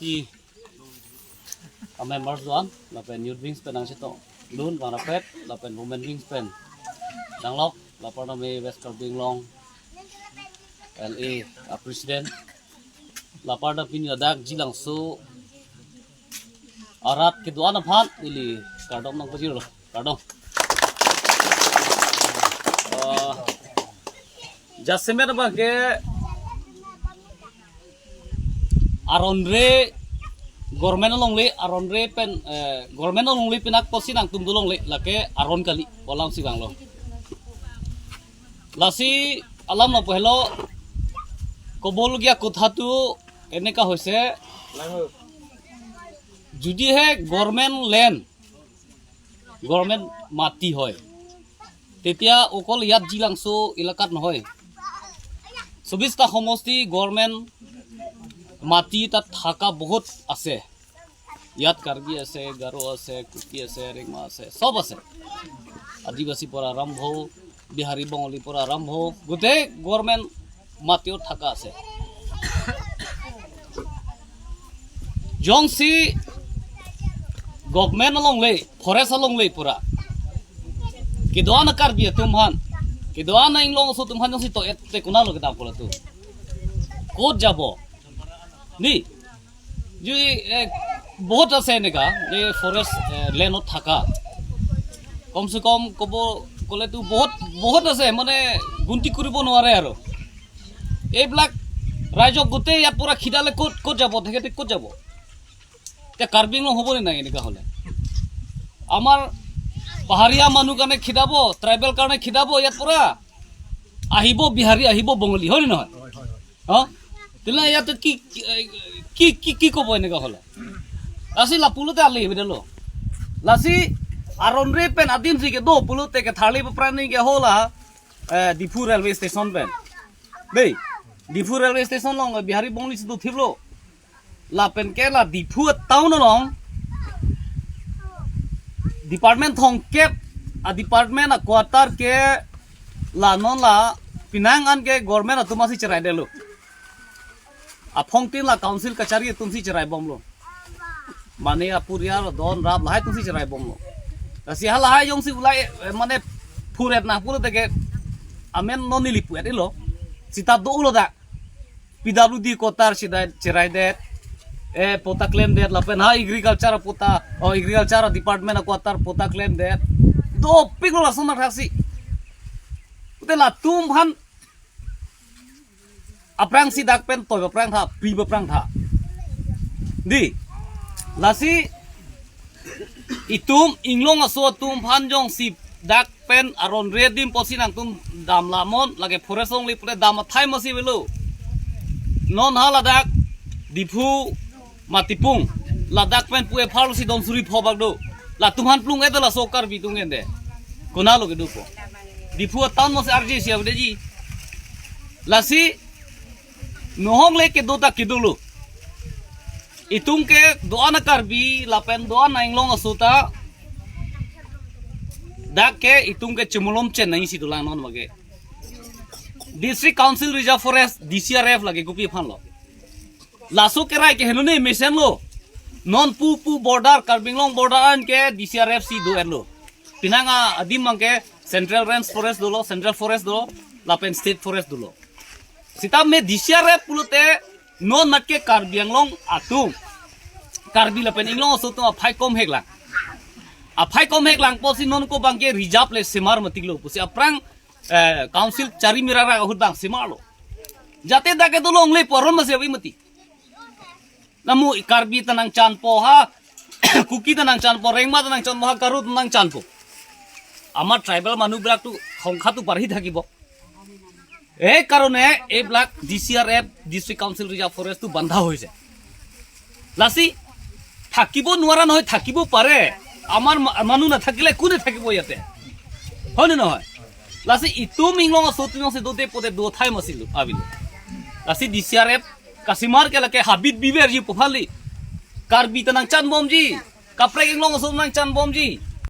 i a members one là pen youth wings pen ang sito dun bang rapet là pen women wings pen dang lok là parname west carbing long LA a president là parda pin yadak jilang so arat ke duan phan ili kardom nang pajir lo kardom jasemer ba ke aronre government longle aronre pen government longle pinak posin ang tumdulong le lake aron kali polang sigang lo lasi alam na pehlo kobol gya kotha tu এনেকা হৈছে যদি হে government land government মাটি হয় তেতিয়া অকল ইয়াত জিলাংশ এলাকাত নহয় 24টা সমষ্টি গভর্নমেন্ট মাটি তাত থাকা বহুত আছে ইয়াত কাৰ্বি আছে গাৰো আছে কুকি আছে ৰেংমা আছে সব আছে আদিবাসী পৰা আৰম্ভ বিহাৰী বঙালী পৰা আৰম্ভ গোটেই গভর্নমেন্ট মাটিও থাকা আছে Jongsi government along lay, forest along lay pura. Kidoana karbia tumhan, kidoana inglong so tumhan jongsi to ete kunalo kita pula tu. Kod jabo, ni, jadi बहुत আছে এনেকা যে ফরেস্ট লেনত থাকা কমসে কম কব কলে তো বহুত আছে মানে গুন্তি কৰিব নোৱাৰে আৰু এইবিলাক ৰাইজক গোটেই ইয়াত পুৰা খিদালে ক'ত যাব তেখেতে ক'ত যাব কাৰ্বিং হ'ব নাই এনেকা হলে আমাৰ পাহাৰীয়া মানুহ কাৰণে খিদাব ট্ৰাইবেল কাৰণে খিদাব ইয়াত পুৰা আহিব বিহাৰী আহিব বঙালী হয় নহয় তেলা ইয়াত কি ক'ব এনেকা হলে লাসি লা পুলতে আলি বেদলো লাসি আরনরে পেন আদিম সিকে দো পুলতে के थाली प्राणी के होला दिफु रेलवे स्टेशन पेन दे दिफु रेलवे स्टेशन लंग बिहारी बंगली से दो थिबलो ला पेन के ला दिफु टाउन लंग डिपार्टमेंट थोंग के आ डिपार्टमेंट क्वार्टर के ला नन ला पिनांग अन के गवर्नमेंट तुमासी चराय देलो आ फोंगतिन ला काउंसिल कचहरी तुमसी चराय बमलो माने पुरिया दोन राब लाय तुसी चराय बमलो सिहा लाय जोंसी उलाय माने फुरेत ना पुरो तके आमेन ननिली पुएत इलो सिता दो उलो दा पीडब्ल्यूडी कोतार सिदा चराय दे ए पोता क्लेम दे लापेन हा एग्रीकल्चर पोता ओ एग्रीकल्चर डिपार्टमेंट कोतार पोता क्लेम दे दो पिगलो लासना थासी उतेला तुम भान अप्रांग सी दाक पेन तोय अप्रांग था पी बप्रांग था दी Lasi itum inglong aso tum panjong si dak pen aron redim posinang tum dam lamon lage forestong li pure dam thai masi belu non hala dak dipu matipung la dak pen pue phalu si don suri phobak do la tumhan plung edala sokar bi tungen de konalo ke dupo dipu tan mos arji si abde ji lasi nohong le ke dota kidulu itung ke doa karbi lapen doa nainglong asuta dak ke itung ke cemulom chen nahi si dulang non bage district council reserve forest DCRF lage gupi phan lo laso ke rai ke henune mission lo non pu border karbinglong border an ke DCRF si do erlo pinanga adim mang ke central range forest dolo central forest do lapen state forest dolo sita me DCRF pulute non natke karbianglong atung karbi la peninglong so to phai kom heklang a phai kom heklang posi non ko bangke reserve le semar matiglo posi aprang council chari mirara hudang semalo jate dake dolong le poron mase abi mati namu karbi tanang chan po ha kuki tanang chan po rengma tanang chan ha karu tanang chan po amar tribal manu brak tu khongkha tu parhi thakibo এই কারণে এই block DCRF district council reserve forest তো বন্ধা হয়েছে লাসি থাকিব নোৱাৰা নহয় থাকিব পাৰে আমাৰ মানুহ না থাকিলে কোনে থাকিব ইয়াতে হয় নহয় লাসি ইটো মিংলং সতিং সে দতে পতে দো থাই মসিলু আবিলু লাসি DCRF কাসিমার কে লকে হাবিব বিবের জি পোফালি কারবি তনাং চান বমজি কাপ্রে ইংলং সো নাং চান বমজি